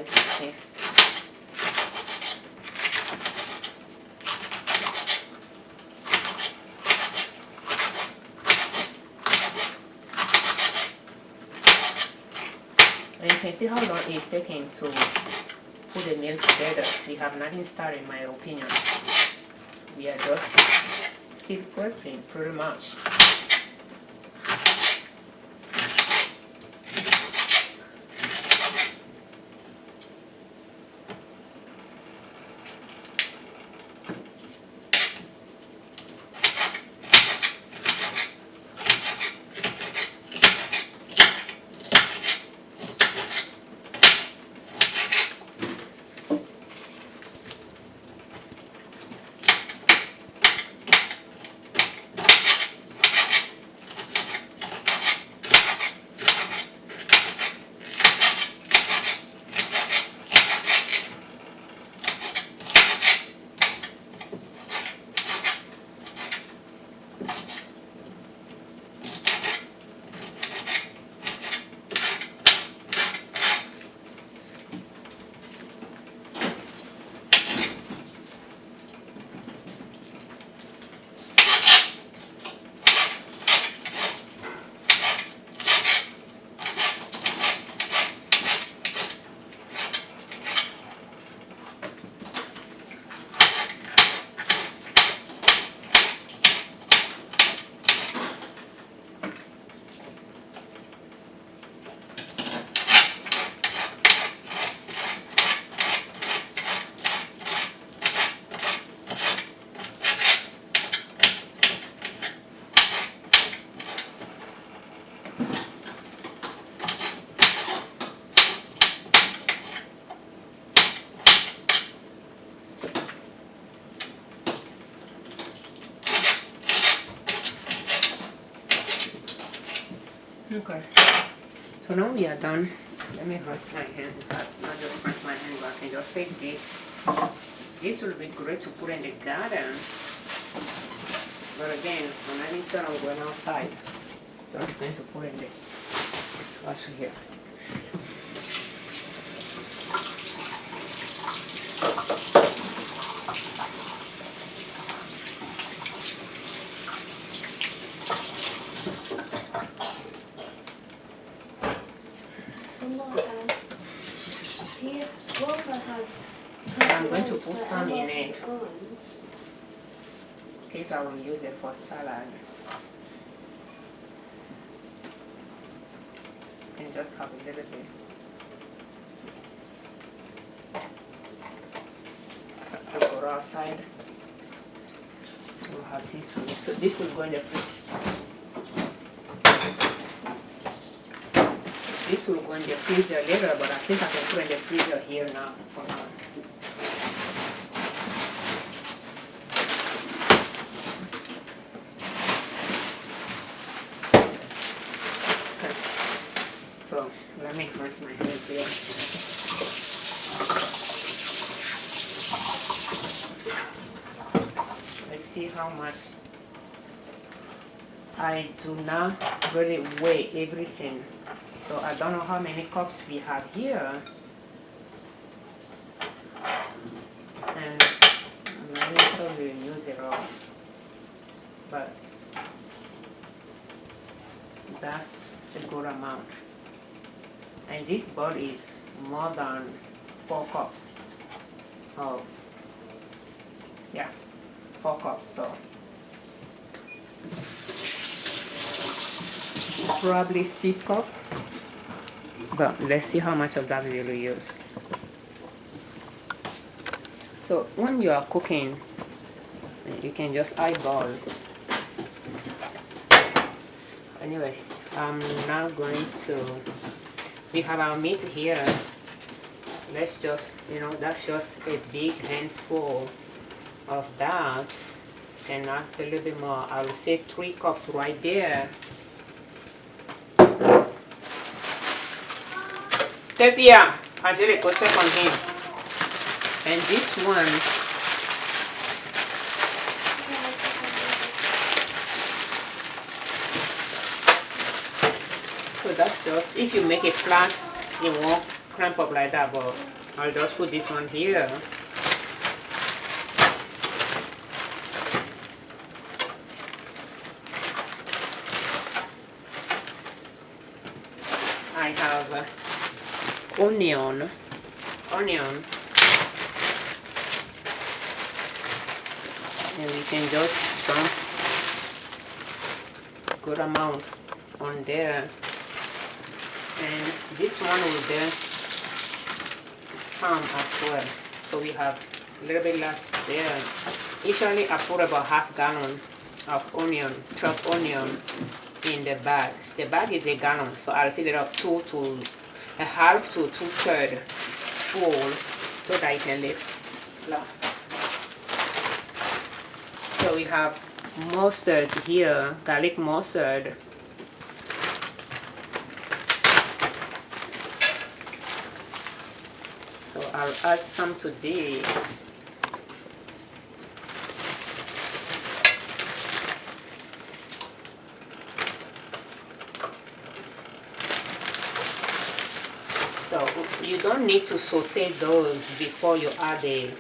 spices here. And you can see how long it's taking to put the meal together. We have nothing started, in my opinion. We are just still prepping pretty much. Okay, so now we are done. Let me rinse my hand. That's not just rinse my hand, but I can just take this. This will be great to put in the garden. But again, when I need to, I'm going outside. Just going to put in the trash here. I'm going to put some in it, in case I will use it for salad. And just have a little bit. To go outside, we'll have things to do. So this will go in the fridge. This will go in the freezer later, but I think I can put in the freezer here now for now. Okay. So let me rinse my hands here. Let's see how much. I do not really weigh everything. So I don't know how many cups we have here, and I'm not sure we'll use it all, but that's a good amount. And this bowl is more than 4 cups of, yeah, 4 cups, so probably 6 cups. But let's see how much of that we will use. So when you are cooking, you can just eyeball. Anyway, I'm now going to, we have our meat here. Let's just, that's just a big handful of that. And not a little bit more. I will say 3 cups right there. Yeah, actually go check on him. And this one, so that's just, if you make it flat, it won't clamp up like that, but I'll just put this one here. I have onion, and we can just dump good amount on there, and this one will be some as well, so we have a little bit left there. Usually I put about half gallon of onion, chopped onion in the bag. The bag is a gallon, so I'll fill it up 2 to a half to 2/3 full so that I can lift flat. So we have mustard here, garlic mustard. So I'll add some to this. So you don't need to saute those before you add the,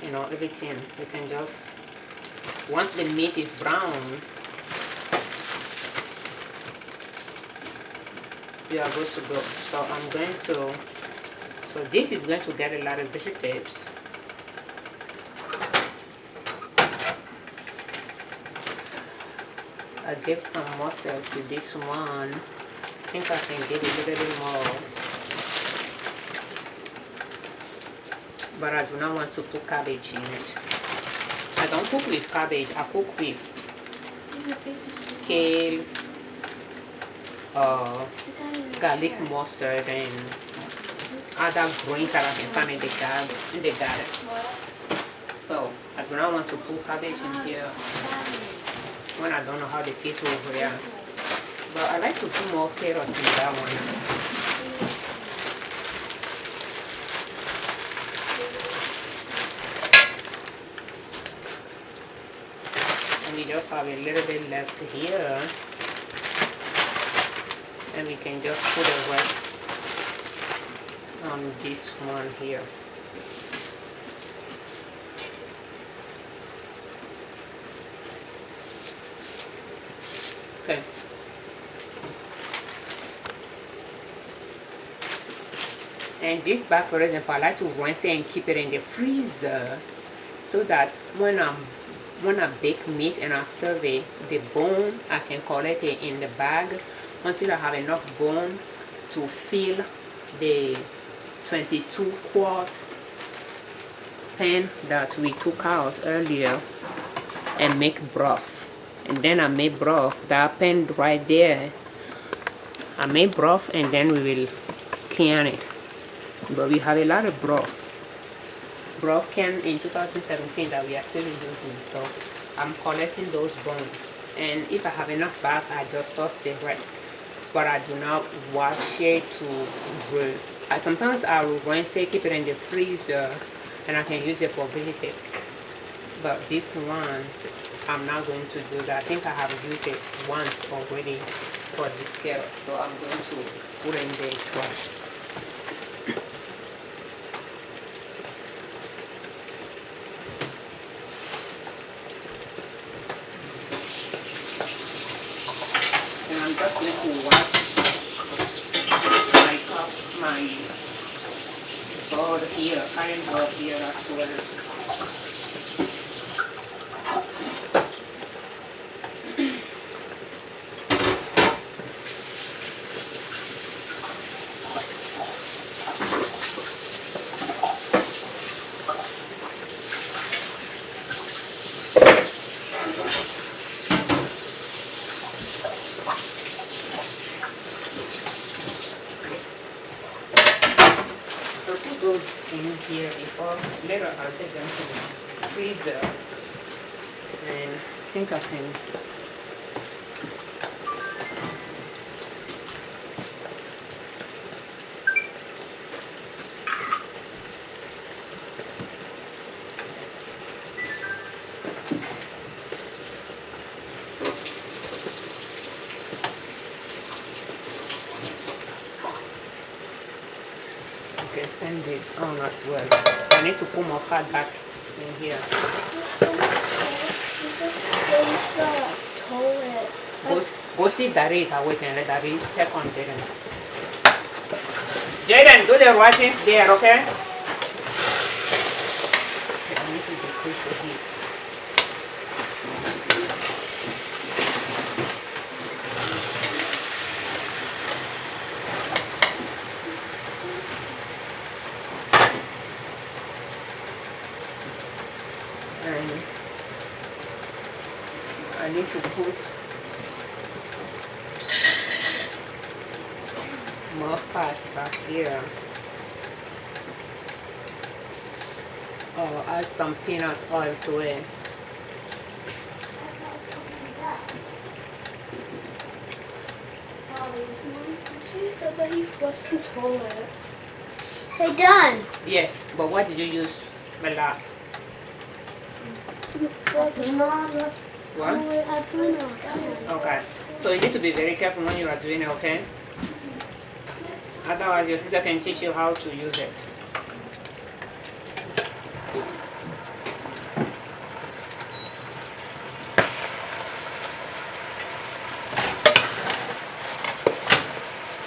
you know, everything. You can just, once the meat is brown, you are good to go. So I'm going to, so this is going to get a lot of vegetables. I give some mustard to this one. I think I can give a little bit more, but I do not want to put cabbage in it. I don't cook with cabbage, I cook with kales, garlic mustard, and other greens that I can find in the garden. So I do not want to put cabbage in here when I don't know how the kids will react. But I like to put more carrot in that one. And we just have a little bit left here, and we can just put the rest on this one here. Okay. And this bag, for example, I like to rinse it and keep it in the freezer so that when I bake meat and I serve it, the bone, I can collect it in the bag until I have enough bone to fill the 22 quarts pan that we took out earlier and make broth. And then I make broth, that pan right there, I make broth, and then we will can it. But we have a lot of broth can in 2017 that we are still using, so I'm collecting those bones, and if I have enough back, I just toss the rest, but I do not wash it to grill. Sometimes I will rinse it, keep it in the freezer, and I can use it for vegetables, but this one I'm not going to do that. I think I have used it once already for this carrot, so I'm going to put it in the trash. I'm just going to wash my board here, iron board here as well. In here before later I'll take them to the freezer, and I think I can can turn this on as well. I need to put more fat back in here. Go see if Daddy is awake and let Daddy check on Jaden. Jaden, do the right things there, okay? Okay, I need to decrease the heat. And I need to put more fat back here. Or add some peanut oil to it. She said that you flushed the toilet. Hey, done. Yes, but what did you use a lot? It's like What? Okay. So you need to be very careful when you are doing it, okay? Otherwise your sister can teach you how to use it.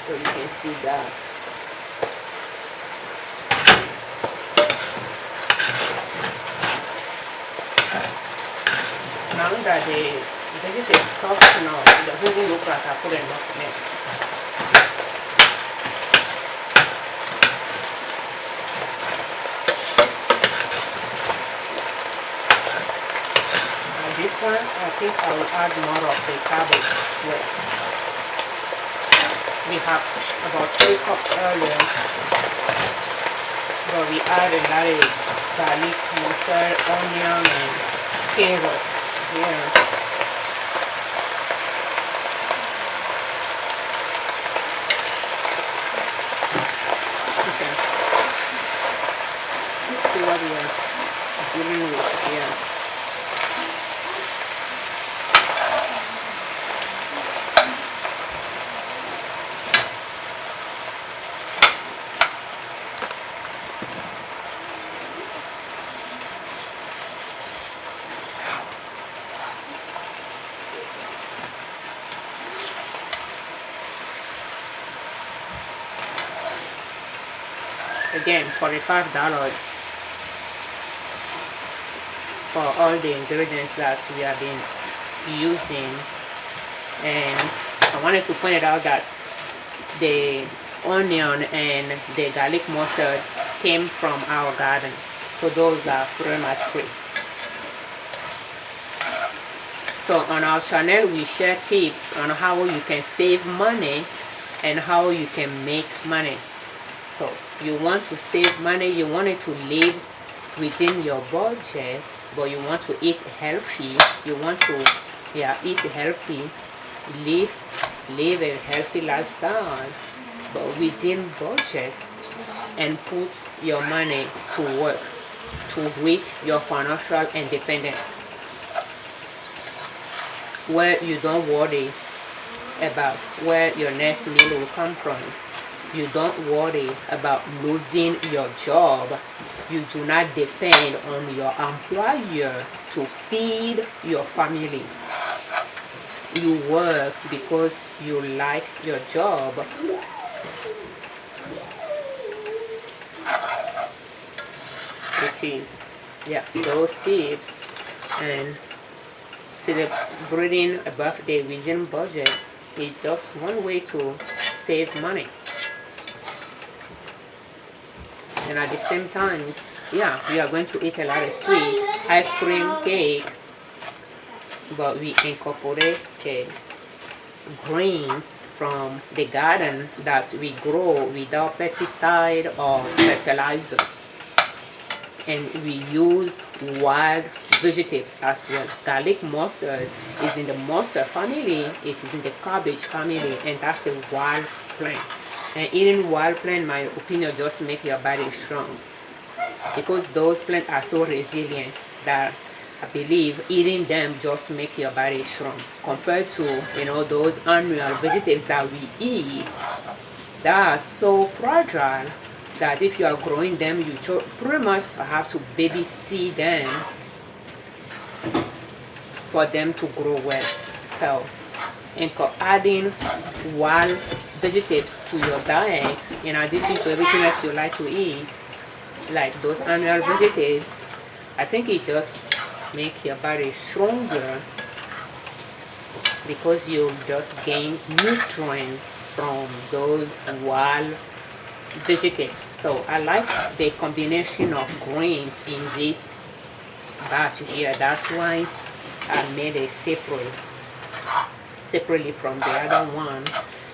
So you can see that. Now that the vegetable is soft enough, it doesn't even look like I put enough in it. At this point, I think I will add more of the cabbage to it. We have about 3 cups earlier, but we add a lot of garlic, mustard, onion, and carrots here. Okay. Let's see what we are dealing with here. Again, $45 for all the ingredients that we have been using. And I wanted to point it out that the onion and the garlic mustard came from our garden, so those are pretty much free. So on our channel we share tips on how you can save money and how you can make money. So you want to save money, you want it to live within your budget, but you want to eat healthy, you want to eat healthy, live a healthy lifestyle, but within budget, and put your money to work to reach your financial independence, where you don't worry about where your next meal will come from. You don't worry about losing your job. You do not depend on your employer to feed your family. You work because you like your job. It is, those tips. And celebrating a birthday within budget is just one way to save money. And at the same time, we are going to eat a lot of sweets, ice cream, cake, but we incorporate greens from the garden that we grow without pesticide or fertilizer. And we use wild vegetables as well. Garlic mustard is in the mustard family, it is in the cabbage family, and that's a wild plant. And eating wild plant, in my opinion, just make your body strong, because those plants are so resilient that I believe eating them just make your body strong, compared to those annual vegetables that we eat that are so fragile that if you are growing them, you pretty much have to babysit them for them to grow well. So, and for adding wild vegetables to your diet, in addition to everything else you like to eat, like those annual vegetables, I think it just make your body stronger because you just gain nutrient from those wild vegetables. So I like the combination of greens in this batch here. That's why I made it separately from the other one.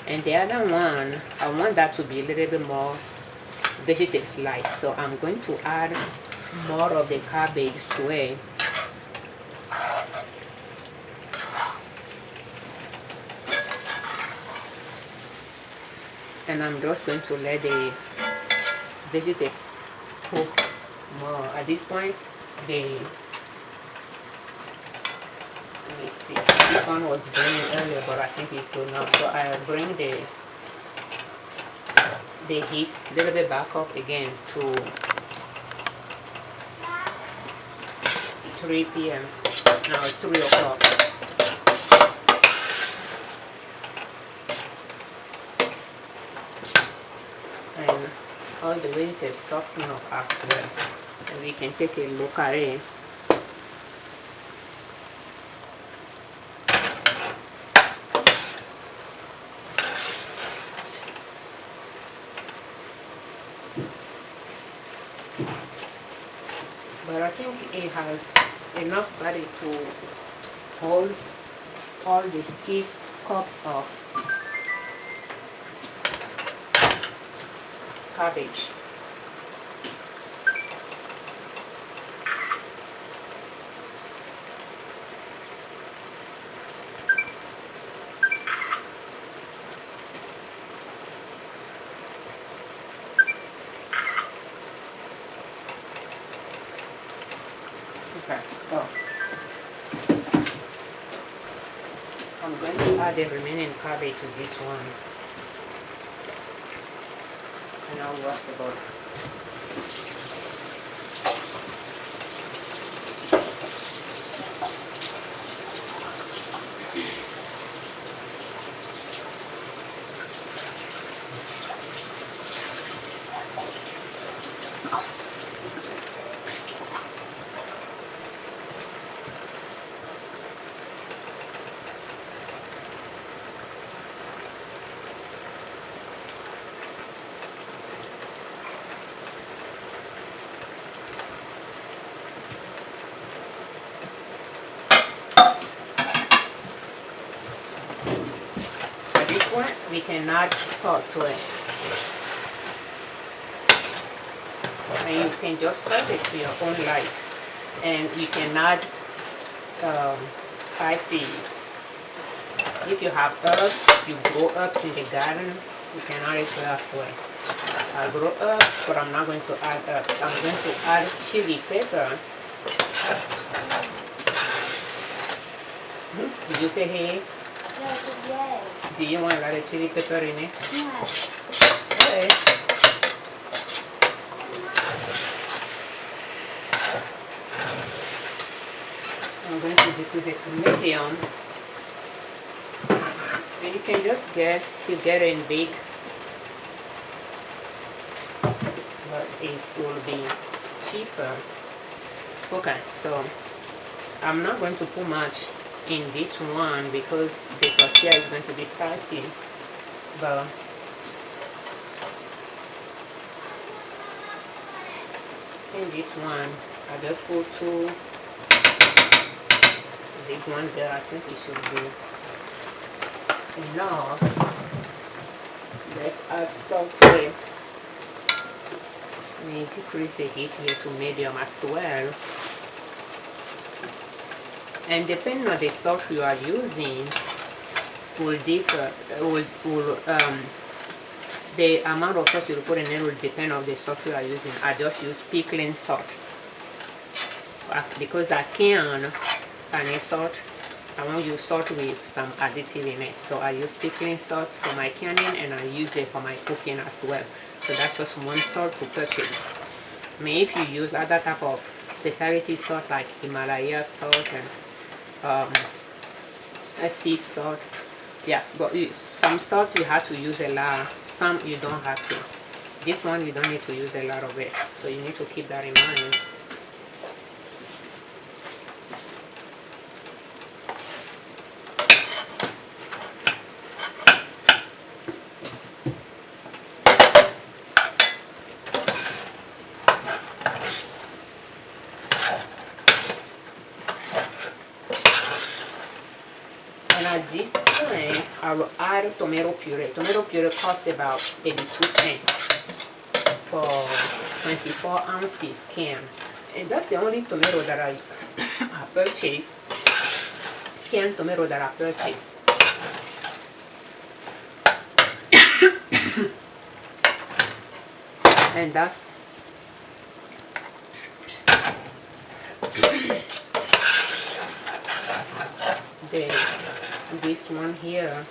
And the other one, I want that to be a little bit more vegetables like. So I'm going to add more of the cabbage to it. And I'm just going to let the vegetables cook more. At this point, let me see. This one was burning earlier, but I think it's good now. So I bring the heat a little bit back up again to 3 p.m. Now it's 3 o'clock. And all the vegetables soften up as well. And we can take a look at it. But I think it has enough body to hold all the 6 cups of cabbage. Okay, so I'm going to add the remaining cabbage to this one, and I'll wash the bowl. We can add salt to it, and you can just serve it to your own life. And you can add spices. If you have herbs, you grow herbs in the garden, you can add it to that as well. I grow herbs, but I'm not going to add herbs. I'm going to add chili pepper. Did you say hey? Yes, yes. Do you want a lot of chili pepper in it? Yes. Okay. I'm going to decrease it to medium. And you can just get, if you get it in big, but it will be cheaper. Okay, so I'm not going to put much in this one because the tortilla is going to be spicy, but in this one I just put 2 big one there. I think it should be enough. Let's add salt to it. We decrease the heat here to medium as well. And depending on the salt you are using will differ, the amount of salt you put in it will depend on the salt you are using. I just use pickling salt because I can any salt I want to use salt with some additive in it. So I use pickling salt for my canning, and I use it for my cooking as well. So that's just one salt to purchase. I mean, if you use other type of specialty salt like Himalaya salt and sea salt, yeah, but some salt you have to use a lot, some you don't have to. This one you don't need to use a lot of it, so you need to keep that in mind. And at this point, I will add tomato puree. Tomato puree costs about 82 cents for 24 ounces can. And that's the only tomato that I purchased. Canned tomato that I purchased. And that's this one here.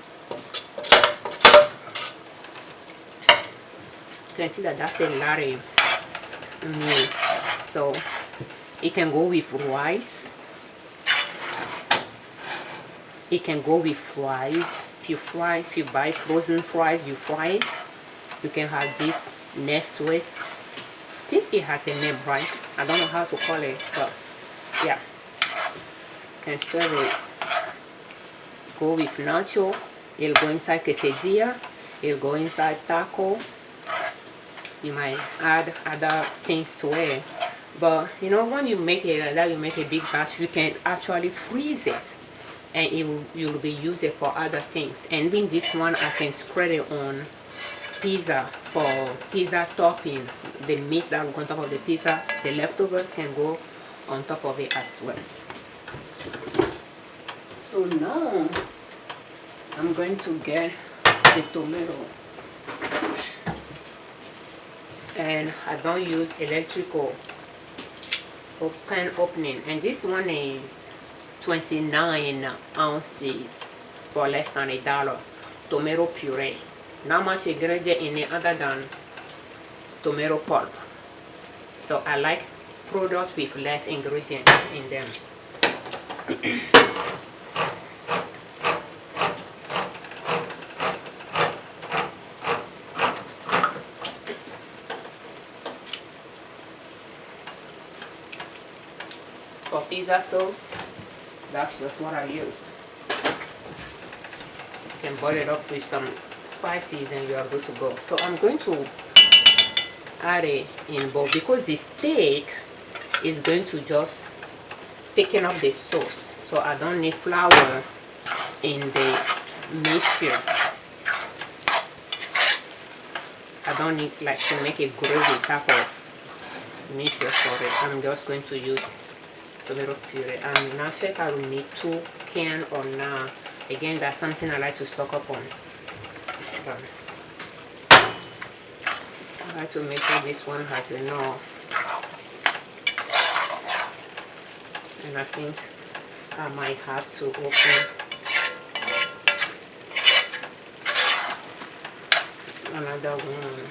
You can see that that's a lot of meal, so it can go with rice. It can go with fries. If you buy frozen fries, you fry it. You can have this next to it. I think it has a name, right? I don't know how to call it, but yeah, you can serve it. Go with nacho. It'll go inside quesadilla. It'll go inside taco. You might add other things to it, but you know, when you make it like that, you make a big batch, you can actually freeze it, and you'll be use it for other things. And with this one, I can spread it on pizza for pizza topping. The meat that will go on top of the pizza, the leftover can go on top of it as well. So now I'm going to get the tomato, and I don't use electrical can opening, and this one is 29 ounces for less than $1. Tomato puree, not much ingredient in it other than tomato pulp, so I like products with less ingredient in them. For pizza sauce, that's just what I use. You can boil it up with some spices and you are good to go. So I'm going to add it in bowl because the steak is going to just thicken up the sauce. So I don't need flour in the mixture. I don't need like to make a gravy type of mixture for it. I'm just going to use tomato puree. I'm not sure if I will need 2 cans or not. Again, that's something I like to stock up on. I like to make sure this one has enough. And I think I might have to open another one.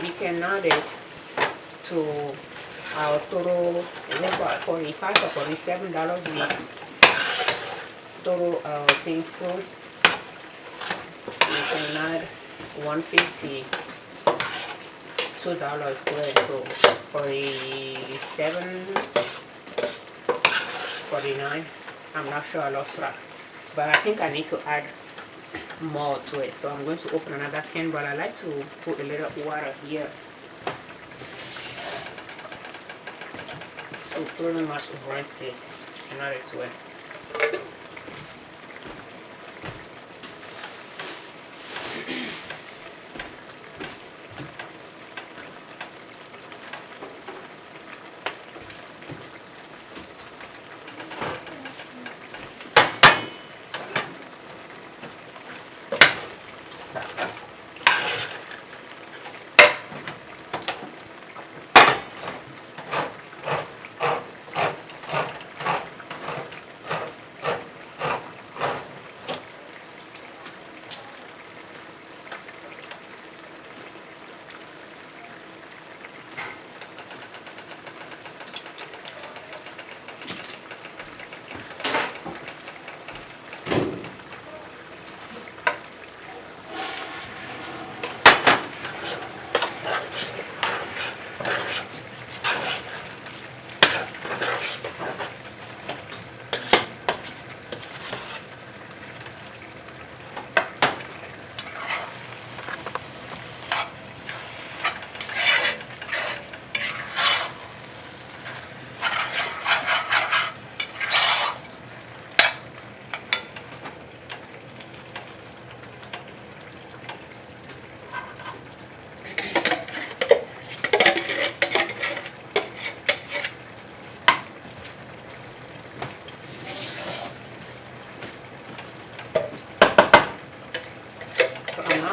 We can add it to our total, about $45 or $47 with total things. So we can add $150, $2 to it. So 47, 49. I'm not sure, I lost track, but I think I need to add more to it. So I'm going to open another can, but I like to put a little water here to pretty much rinse it and add it to it.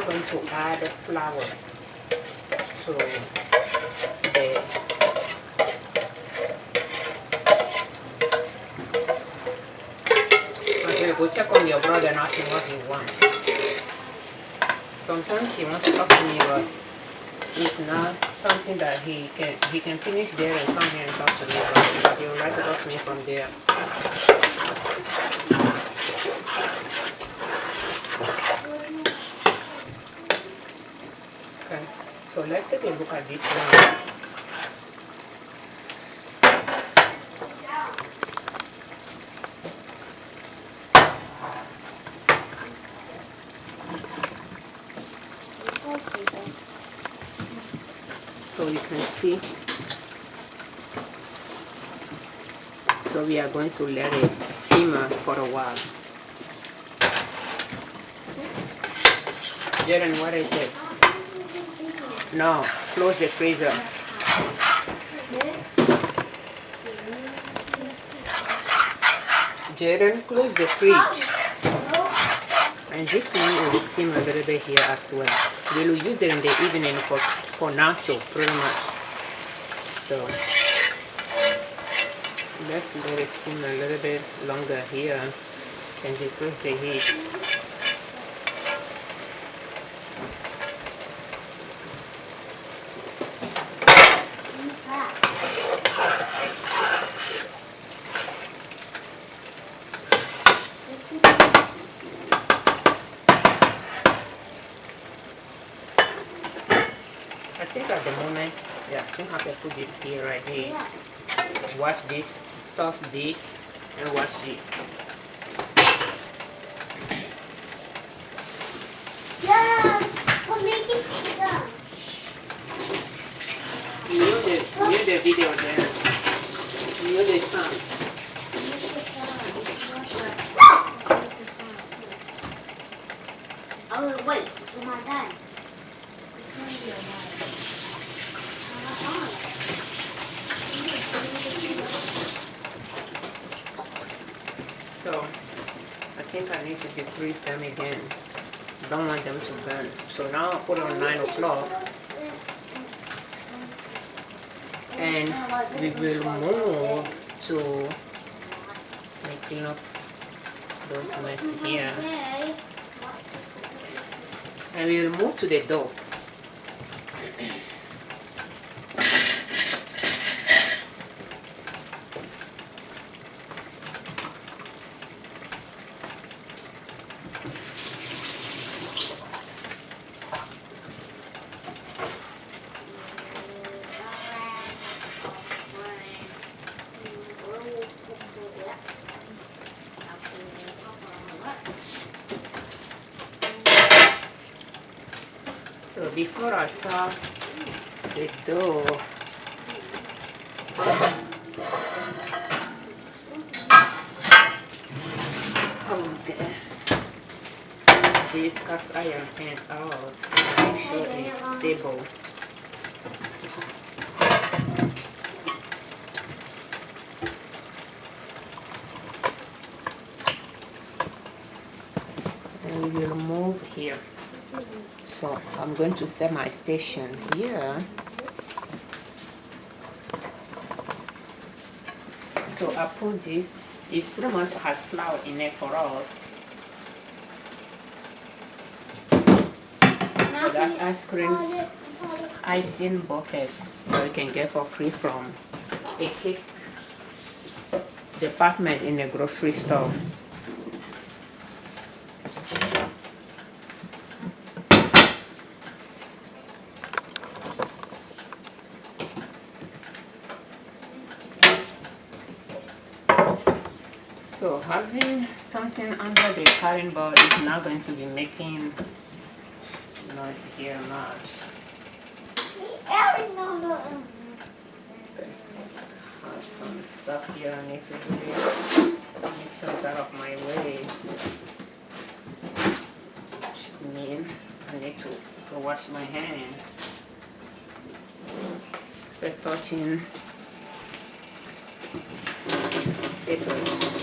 Going to add flour to the okay, go check on your brother, nothing what he wants. Sometimes he wants to talk to me, but it's not something that he can finish there and come here and talk to me, but he would like to talk to me from there. So let's take a look at this one. So you can see. So we are going to let it simmer for a while. Jaren, what is this? No, close the freezer. Jaden, close the fridge. And this one will simmer a little bit here as well. We'll use it in the evening for nacho, pretty much. So let's let it simmer a little bit longer here and decrease the heat. I think at the moment, yeah, I think I can put this here like this. Wash this, toss this, and wash this. Yeah, we're making pizza. Mute the video there. Mute the sound. Oh, wait, we're not done. It's going to be alright. So, I think I need to decrease them again. Don't want them to burn. So now I'll put it on 9 o'clock. And we will move to clean up those mess here. And we will move to the dough. So before I start the dough, okay, this cast iron pan out, make sure it's stable. And we will move here. So I'm going to set my station here. So I put this, it's pretty much has flour in it for us. So that's ice cream icing buckets that you can get for free from a cake department in a grocery store. So having something under the cutting board is not going to be making noise here much. Have some stuff here I need to do. Make sure it's out of my way. Which means I need to go wash my hand. After touching papers.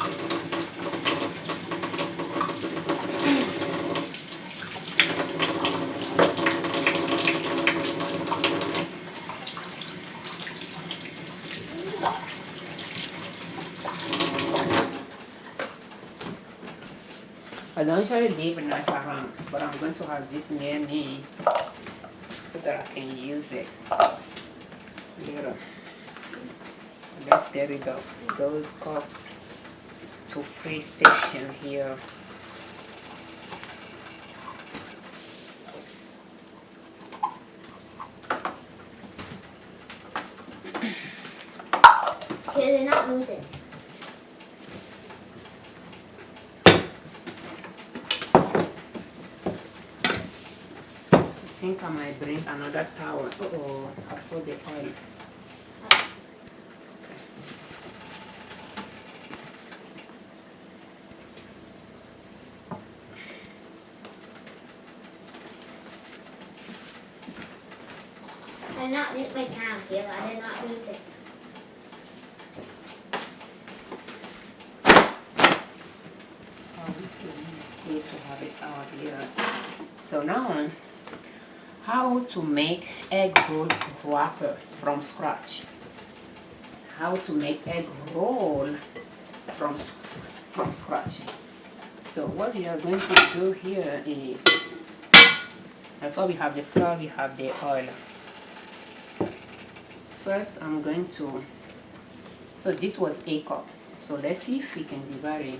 I don't usually leave a knife around, but I'm going to have this near me so that I can use it later. Let's get rid of those cups to free station here. Yeah, they're not moving. I think I might bring another towel. Oh, I put the oil. I did not need my time here. I did not need it. Good to have it out here. So now, how to make egg roll wrapper from scratch. How to make egg roll from scratch. So what we are going to do here is, that's why we have the flour, we have the oil. First I'm going to, so this was a cup. So let's see if we can divide it.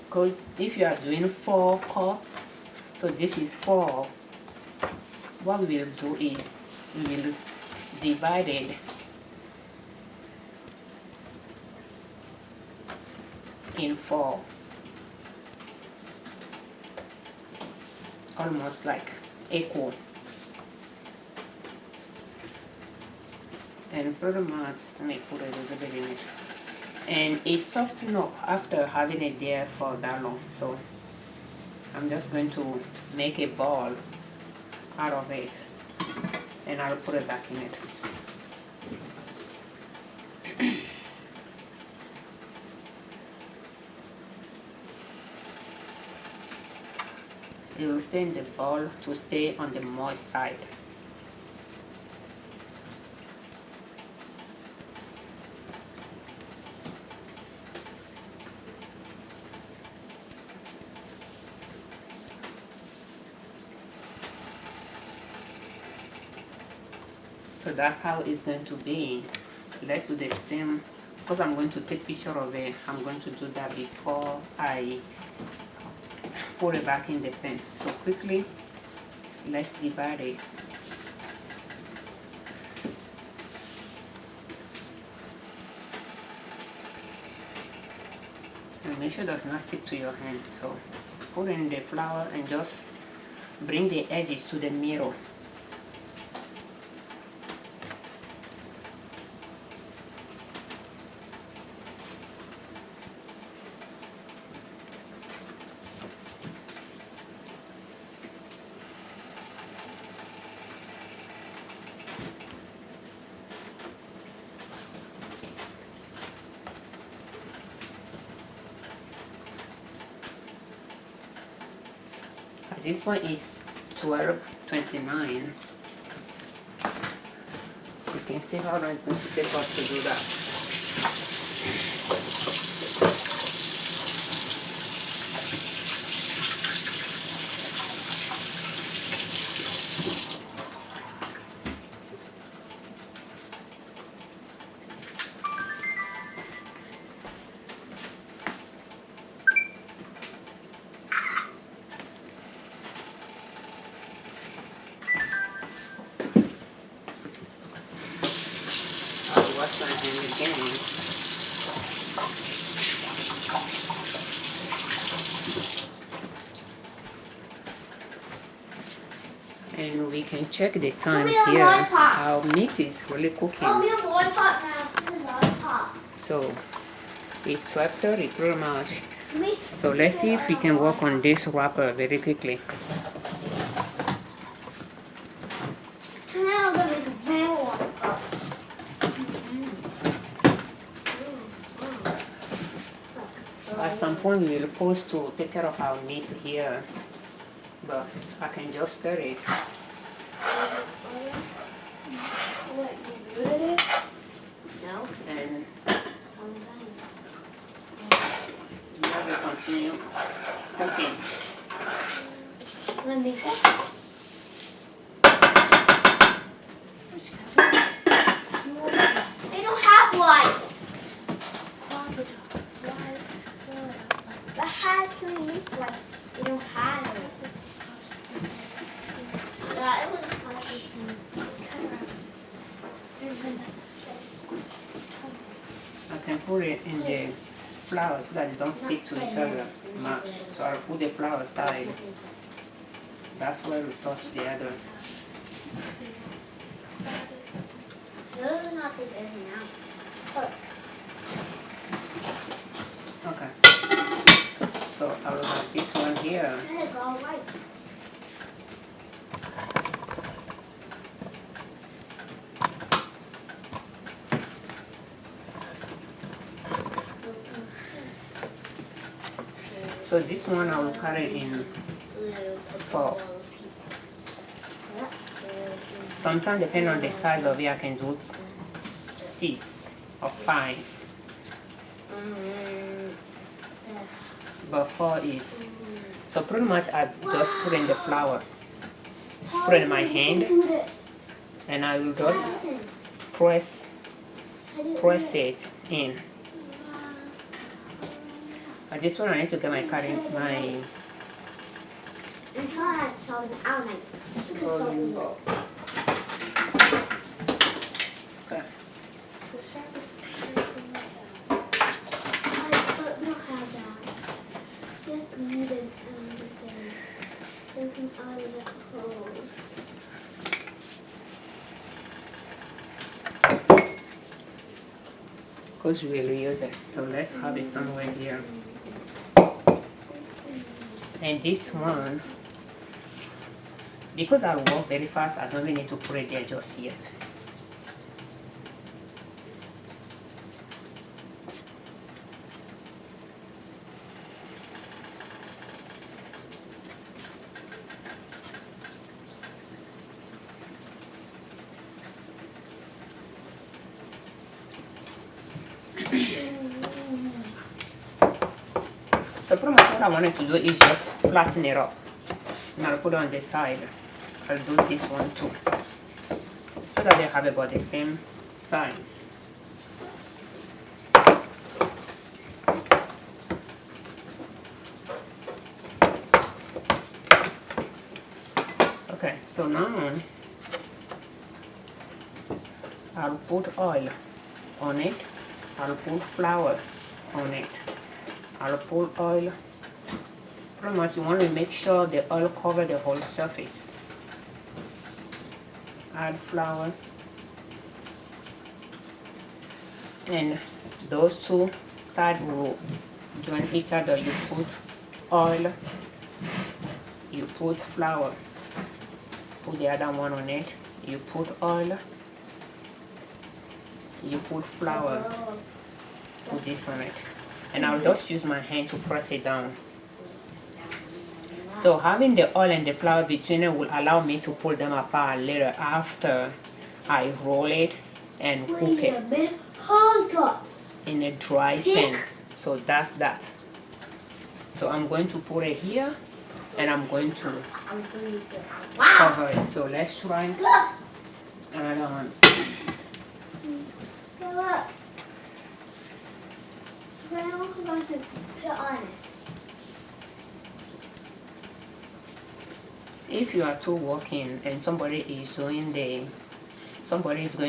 Because if you are doing 4 cups, so this is 4, what we will do is we will divide it in 4, almost like equal, and pretty much let me put a little bit in it. And it's softened up after having it there for that long. So I'm just going to make a ball out of it and I'll put it back in it. It will stay in the ball to stay on the moist side. So that's how it's going to be. Let's do the same, because I'm going to take picture of it. I'm going to do that before I put it back in the pan. So quickly, let's divide it. And make sure it does not stick to your hand. So put in the flour and just bring the edges to the middle. This one is 12.29. You can see how long it's going to take us to do that. I'll wash my hand again. And we can check the time here. Our meat is really cooking. Oh, we have lollipop now. We have lollipop. So it's 12:30 pretty much. Me So let's see if we can work on this wrapper very quickly. now there is a very lollipop. At some point we will supposed to take care of our meat here, but I can just stir it. What, you muted it? No. And I'm done. now we continue cooking. Let me go. They don't have lights. But how can we use lights? They don't have it. Yeah, it was I can put it in the flour so that it don't stick to each other much. So I'll put the flour aside. That's where we touch the other. Those are not taking anything out. Okay. So I will have this one here. Let it go right. So this one I will cut it in four. Sometimes depending on the size of it, I can do 6 or 5. But 4 is, so pretty much I just put in the flour, put it in my hand, and I will just press it in. I just want to need to get my cutting, my rolling board. Okay. Because we will use it, so let's have it somewhere here. And this one, because I work very fast, I don't even need to put it there just yet. So pretty much what I wanted to do is just flatten it up. And I'll put it on the side. I'll do this one too. So that they have about the same size. Okay, so now I'll put oil on it. I'll put flour on it. I'll put oil. Pretty much you want to make sure the oil covers the whole surface. Add flour. And those two sides will join each other. You put oil, you put flour. Put the other one on it. You put oil, you put flour. Put this on it. And I'll just use my hand to press it down. So having the oil and the flour between it will allow me to pull them apart later after I roll it and cook Wait a it minute. Hold up. in a dry pan. So that's that. So I'm going to put it here and I'm going to I'm going to wow. cover it. So let's try Look. another one. Look. Then I'm going to put it on it. If you are two working and somebody is going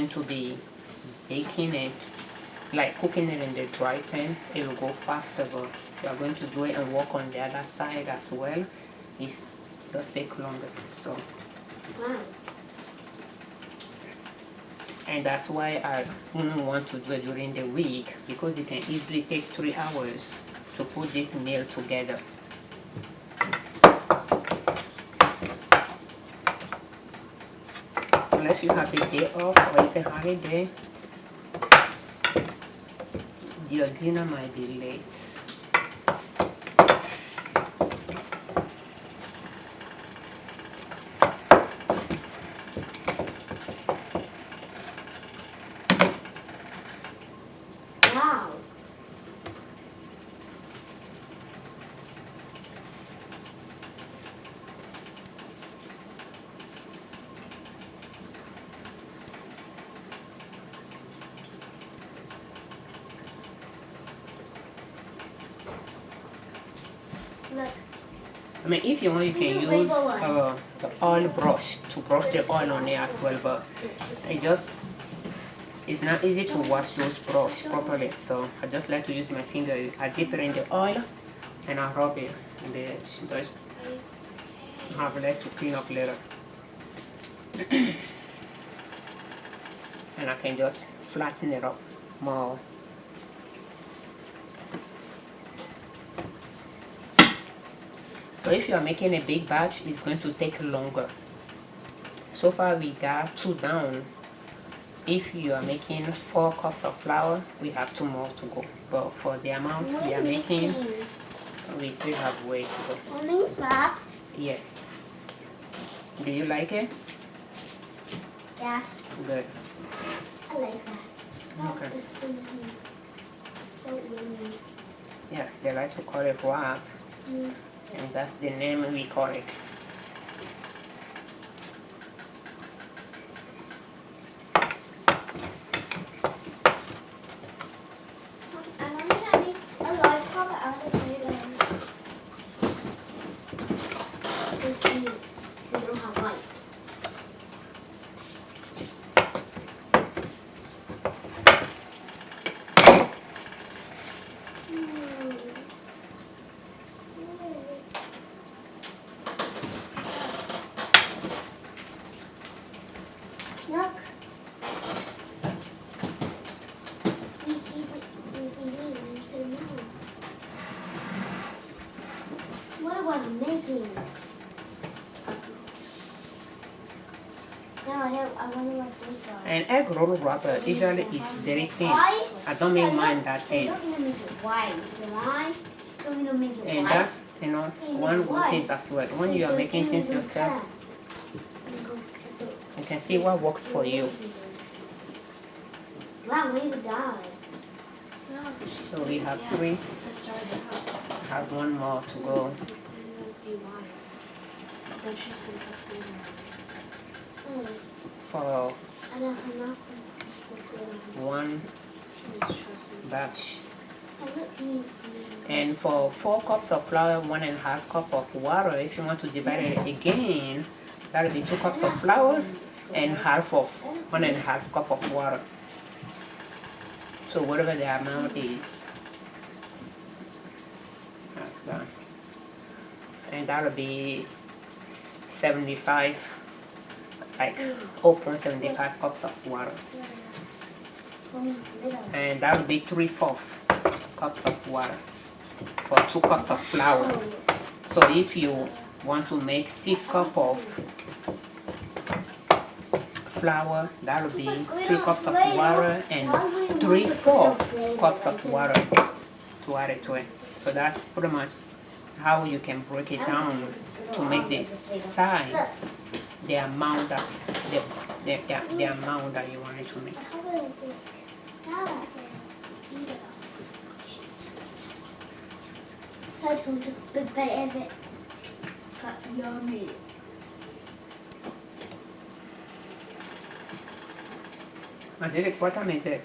to be baking it, like cooking it in the dry pan, it will go faster. But if you are going to do it and work on the other side as well, it just take longer. So, Wow. and that's why I wouldn't want to do it during the week, because it can easily take 3 hours to put this meal together. Unless you have the day off or it's a holiday, your dinner might be late. Wow. Look. I mean, if you want, you can use the oil brush to brush the oil on it as well, but it's not easy to wash those brush properly. So I just like to use my finger. I dip it in the oil and I rub it, and then just have less to clean up later. And I can just flatten it up more. So if you are making a big batch, it's going to take longer. So far we got 2 down. If you are making 4 cups of flour, we have 2 more to go. But for the amount we are making, we still have way to go. Only that? Yes. Do you like it? Yeah, Good. I like that. Okay. Don't really. Yeah, they like to call it wrap, Mm. and that's the name we call it. I don't think I need a lot of pop out of it. We don't have light. Look. We keep it. What was making? No, I wonder what this was. An egg roll wrapper usually is very thin. Why? I don't make mine that They're thin. not gonna make it white. So why? They're gonna make it And white. that's, one good thing as well. When you are making things yourself, you can see what works for you. Wow, leave it down. So we have 3, have 1 more to go. For I don't know. 1 batch. I don't need. And for 4 cups of flour, 1.5 cup of water. If you want to divide it again, that'll be 2 cups of flour and half of 1.5 cup of water. So whatever the amount is, that's that. And that'll be 75, like 0.75 cups of water. And that would be 3/4 cups of water for 2 cups of flour. So if you want to make 6 cups of flour, that would be 3 cups of water and 3/4 cups of water to add it to it. So that's pretty much how you can break it down to make the size the amount that's the amount that you want it to make. I took a big bite of it. Yummy. Angelique, what time is it?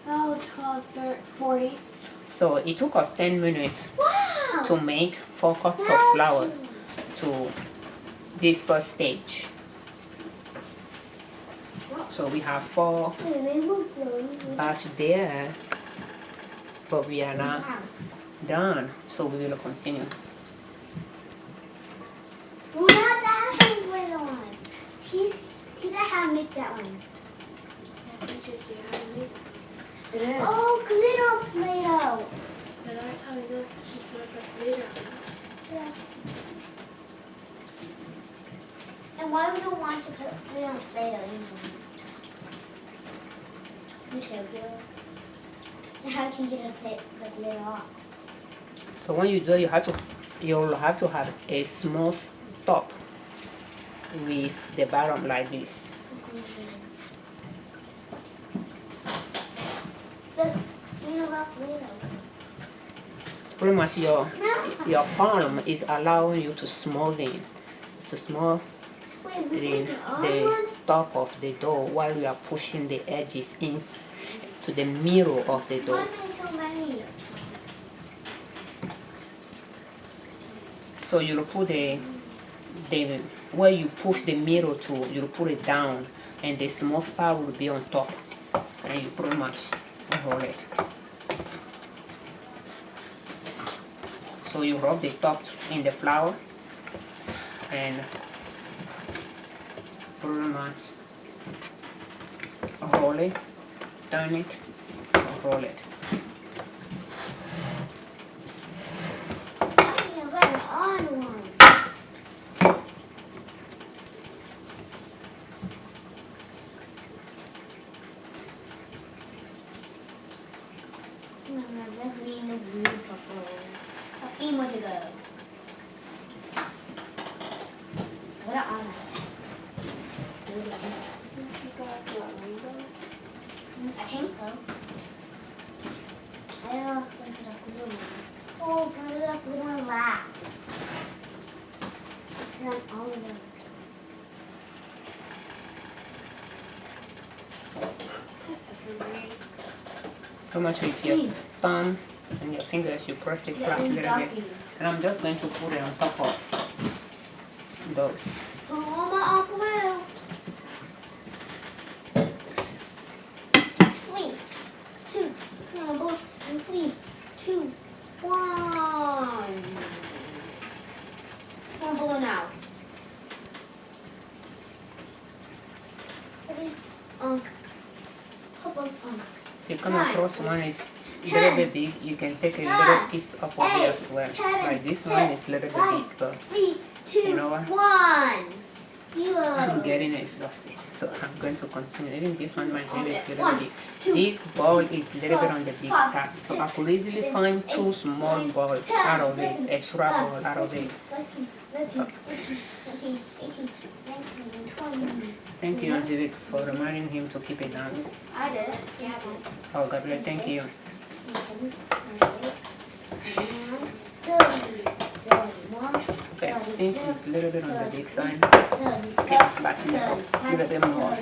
Oh, 12, 30, 40. So it took us 10 minutes Wow! to make 4 cups of flour to this first stage. So we have 4 batch there, but we are not done. So we will continue. Well, not that little one. He's I have to make that one. I teach you see how to make it. Oh, little Play-Doh. But that's how we do it. Just put it later. Yeah. And why we don't want to put little Play-Doh in them? You too, and how can you get the lid off? So when you do it, you'll have to have a smooth top with the bottom like this. Pretty much your palm is allowing you to smooth the top of the dough while you are pushing the edges in to the middle of the dough. So you'll put the where you push the middle to, you'll put it down, and the smooth part will be on top, and you pretty much roll it. So you rub the top in the flour and pretty much roll it, turn it, roll it. I think so. I don't know if I put up blue one. Oh, put it up blue one last. Not all of them. Too much with your thumb and your fingers, you press it flat a little bit. And I'm just going to put it on top of those. Put all my all blue. 3, 2, come on, blue, and 3, 2, 1. Come on, blue now. Okay, hop on. If you come across one is a little bit big, you can take a little piece off of it as well. Like this one is a little bit big, but 3, 2, you know what? 1. You I'm getting exhausted, so I'm going to continue. Even this one, my hand is a little bit big. This ball is a little bit on the big side, so I could easily find 2 small balls out of it, extra ball out of it. 13, 14, 18, 19, 20. Thank you, Angelique, for reminding him to keep it down. I did it. Yeah. Oh, God bless. Thank you. Okay, since it's a little bit on the big side, keep it flatten it up a little bit more.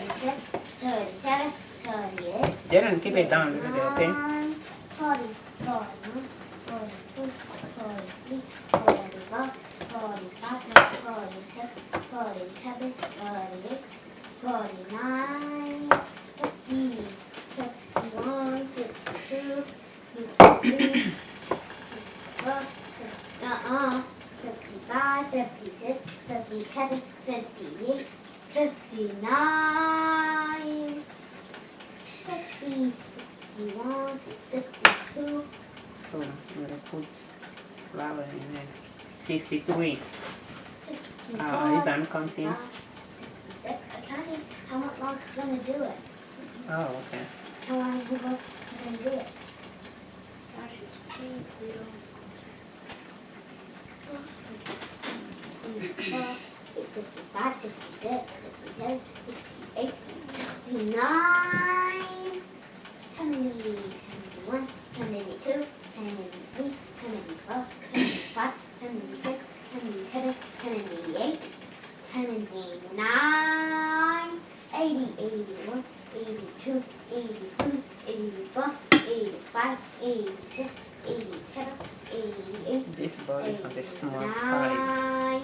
Then keep it down a little bit, okay? 49, 50, 51, 52, 53, 55, 56, 57, 58, 59, 50, 51, 52. So I'm going to put flour in there. 63. Are you done counting? 66. I can't see how much longer I'm going to do it. Oh, okay. How long are we going to do it? 64, 65, 66, 67, 68, 69, 70, 71, 72, 73, 74, 75, 76, 77, 78, 79, 80, 81, 82, 83, 84, 85, 86, 87, 88, This ball is on the small side.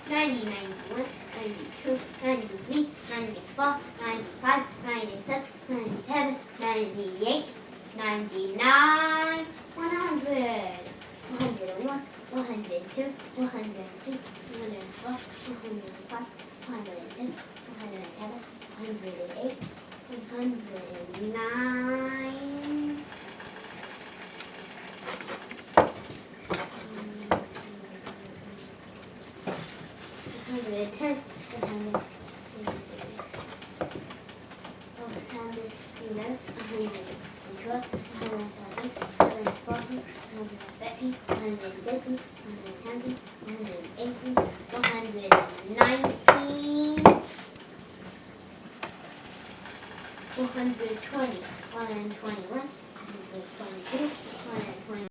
90, 91, 92, 93, 94, 95, 96, 97, 98, 99, 100, 101, 102, 103, 104, 105, 106, 107, 108, 109. 110, 111, 112, 113, 114, 115, 116, 117, 118, 119, 120, 121, 122, 123,